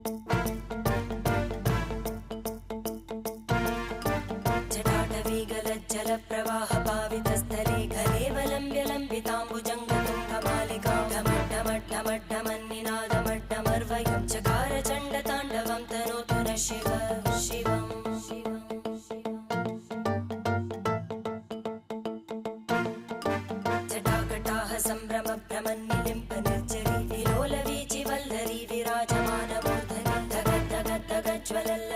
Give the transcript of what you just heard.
जटाटवीगलज्जलप्रवाहपावितस्थले घलेवलम्ब्य लम्बिताम्बुजङ्गतुङ्गमालिकां ढमड्ढमड्ढमड्ढमन्निनादमड्ढमर्वयं चकार चण्डताण्डवं तनोतु नः शिव शिवम् जटाकटाः सम्भ्रमभ्रमन्निलिम्प निर्जरी विलोलवीचि वल्लरी विराजमानमूर्धनि धगद्धगद्धगज्ज्वलल्ल